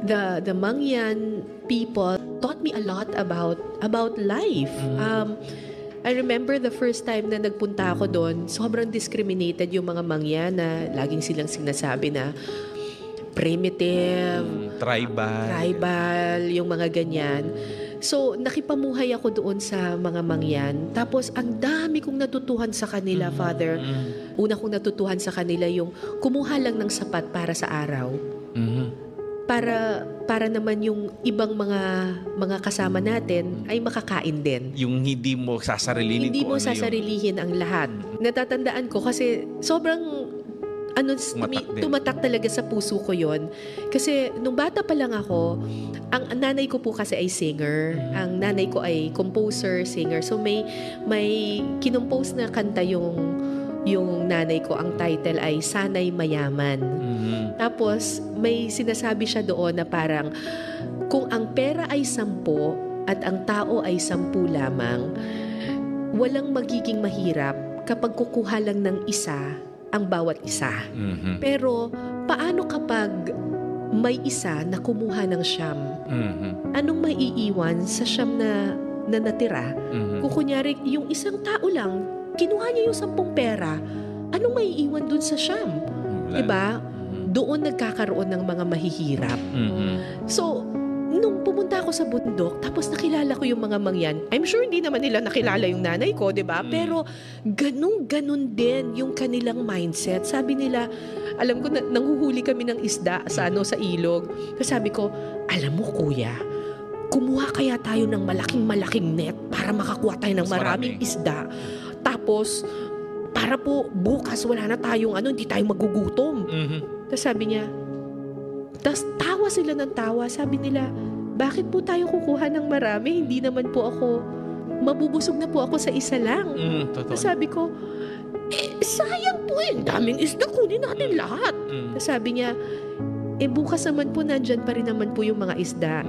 the Mangyan people taught me a lot about life. I remember the first time na nagpunta ako doon, sobrang discriminated yung mga Mangyan na laging silang sinasabi na primitive, tribal, yung mga ganyan. So, nakipamuhay ako doon sa mga Mangyan. Tapos, ang dami kong natutuhan sa kanila, Father. Una kong natutuhan sa kanila yung kumuha lang ng sapat para sa araw. Para naman yung ibang mga kasama natin ay makakain din. Yung hindi mo sasarilinin Hindi mo sasarilihin ang lahat. Natatandaan ko kasi sobrang tumatak talaga sa puso ko yon. Kasi nung bata pa lang ako, ang nanay ko po kasi ay singer. Ang nanay ko ay composer, singer. So may kinompose na kanta yung nanay ko. Ang title ay Sana'y Mayaman. Tapos may sinasabi siya doon na parang kung ang pera ay 10 at ang tao ay 10 lamang, walang magiging mahirap kapag kukuha lang ng isa ang bawat isa. Pero paano kapag may isa na kumuha ng 9? Anong maiiwan sa 9 na natira? Kung kunyari yung isang tao lang, kinuha niya yung 10 pera, anong maiiwan dun sa 9? Diba? Doon nagkakaroon ng mga mahihirap. So, nung pumunta ako sa bundok, tapos nakilala ko yung mga Mangyan, I'm sure hindi naman nila nakilala yung nanay ko, diba? Pero ganun din yung kanilang mindset. Sabi nila, alam ko, nanghuhuli kami ng isda sa ilog. Kasi sabi ko, alam mo kuya, kumuha kaya tayo ng malaking net para makakuha tayo ng maraming isda. Tapos, para po bukas wala na tayong hindi tayo magugutom. Tapos sabi niya, tapos tawa sila ng tawa. Sabi nila, bakit po tayo kukuha ng marami? Hindi naman po ako, mabubusog na po ako sa isa lang. Tapos sabi ko, sayang po daming isda, kunin natin lahat. Tapos sabi niya, bukas naman po nandyan pa rin naman po yung mga isda.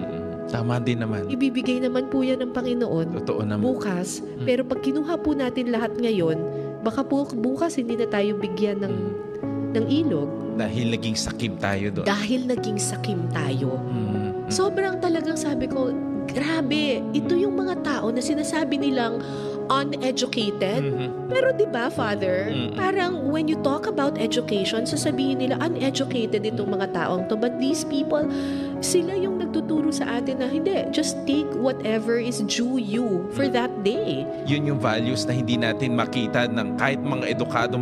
Tama din naman. Ibibigay naman po yan ng Panginoon. Totoo naman. Bukas. Pero pag kinuha po natin lahat ngayon, baka po bukas hindi na tayo bigyan ng ilog. Dahil naging sakim tayo doon. Sobrang talagang sabi ko, grabe, ito yung mga tao na sinasabi nilang uneducated. Pero 'di ba, Father, parang when you talk about education, sasabihin nila uneducated itong mga taong to. But these people, sila yung nagtuturo sa atin na hindi, just take whatever is due you for that day. Yun yung values na hindi natin makita ng kahit mga edukado,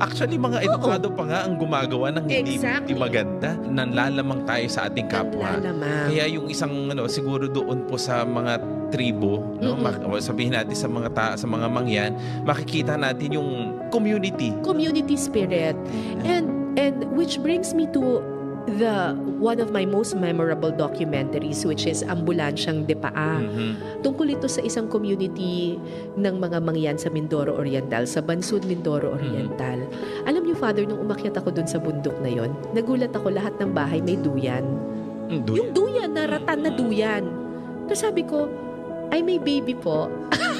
actually mga edukado pa nga ang gumagawa ng hindi maganda. Nanlalamang tayo sa ating kapwa. Kaya yung isang siguro doon po sa mga tribo, sabihin natin sa mga Mangyan, makikita natin yung community spirit. And which brings me to one of my most memorable documentaries, which is Ambulansyang Depaa. Tungkol ito sa isang community ng mga Mangyan sa Mindoro Oriental, sa Bansud, Mindoro Oriental. Alam niyo, Father, nung umakyat ako dun sa bundok na yon, nagulat ako, lahat ng bahay may duyan. Yung duyan, naratan na duyan. Tapos sabi ko, ay may baby po.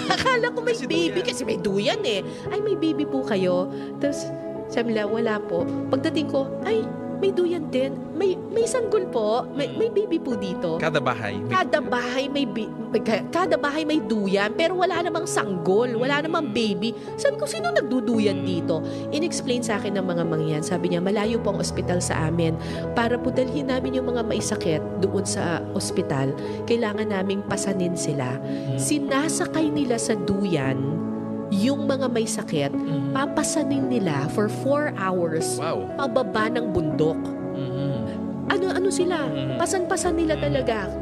Akala ko may baby kasi may duyan eh. Ay may baby po kayo. Tapos sabi nila, wala po. Pagdating ko, ay may duyan din. May sanggol po. May baby po dito. Kada bahay may duyan, pero wala namang sanggol, wala namang baby. Sabi ko, sino nagduduyan dito? In-explain sa akin ng mga Mangyan. Sabi niya, malayo po ang ospital sa amin. Para po dalhin namin yung mga maisakit doon sa ospital, kailangan naming pasanin sila. Sinasakay nila sa duyan yung mga may sakit, papasanin nila for 4 hours pababa ng bundok. Ano sila? Pasan-pasan nila talaga.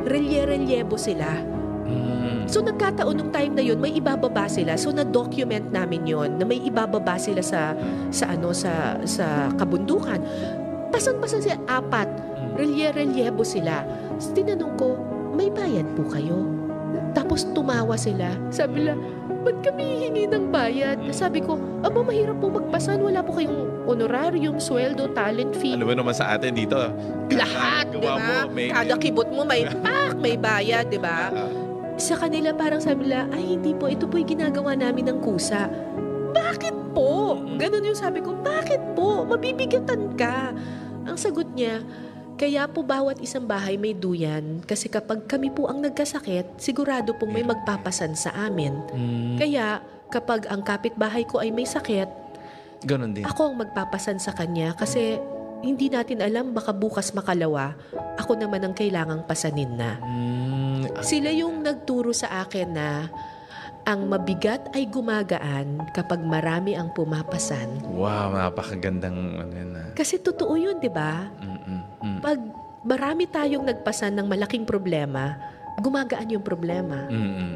Relye-relyebo sila. So nagkataon nung time na yun, may ibababa sila. So na-document namin yon na may ibababa sila sa kabundukan. Pasan-pasan sila, 4. Relye-relyebo sila. So, tinanong ko, may bayad po kayo? Tapos tumawa sila. Sabi nila, ba't kami hihingi ng bayad? Sabi ko, mahirap po magpasan. Wala po kayong honorarium, sweldo, talent fee. Ano ba naman sa atin dito? Lahat, di ba? Kada kibot mo may may bayad, di ba? Sa kanila parang sabi nila, ay hindi po, ito po yung ginagawa namin ng kusa. Bakit po? Ganun yung sabi ko, bakit po? Mabibigatan ka. Ang sagot niya, Kaya po bawat isang bahay may duyan. Kasi kapag kami po ang nagkasakit, sigurado pong may magpapasan sa amin. Kaya kapag ang kapitbahay ko ay may sakit, Ganon din. ako ang magpapasan sa kanya kasi hindi natin alam, baka bukas makalawa, ako naman ang kailangang pasanin na. Sila yung nagturo sa akin na ang mabigat ay gumagaan kapag marami ang pumapasan. Wow, napakagandang ano yun. Kasi totoo yun, di ba? Pag marami tayong nagpasan ng malaking problema, gumagaan yung problema.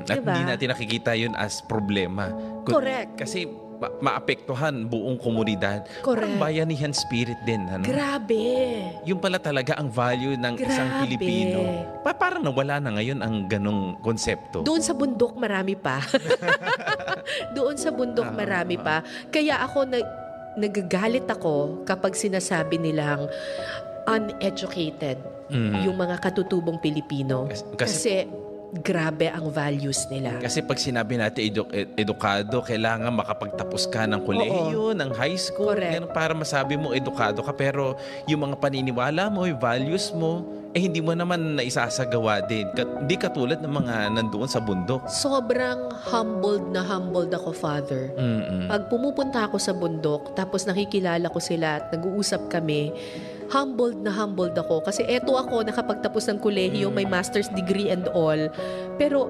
At Diba? hindi natin nakikita yun as problema. Correct. Kasi maapektuhan buong komunidad. Correct. Parang bayanihan spirit din. Ano? Grabe. Yung pala talaga ang value ng isang Grabe. Pilipino. Parang nawala na ngayon ang ganong konsepto. Doon sa bundok marami pa. Doon sa bundok marami pa. Kaya ako nagagalit ako kapag sinasabi nilang uneducated yung mga katutubong Pilipino. Kasi grabe ang values nila. Kasi pag sinabi natin edukado, kailangan makapagtapos ka ng kolehiyo, ng high school. Correct. Ganun, para masabi mo edukado ka. Pero yung mga paniniwala mo, yung values mo, hindi mo naman naisasagawa din. Hindi katulad ng mga nandoon sa bundok. Sobrang humbled ako, Father. Pag pumupunta ako sa bundok, tapos nakikilala ko sila at nag-uusap kami, humbled ako. Kasi eto ako, nakapagtapos ng kolehiyo, may master's degree and all. Pero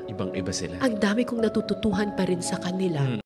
Ibang-iba sila. ang dami kong natututuhan pa rin sa kanila.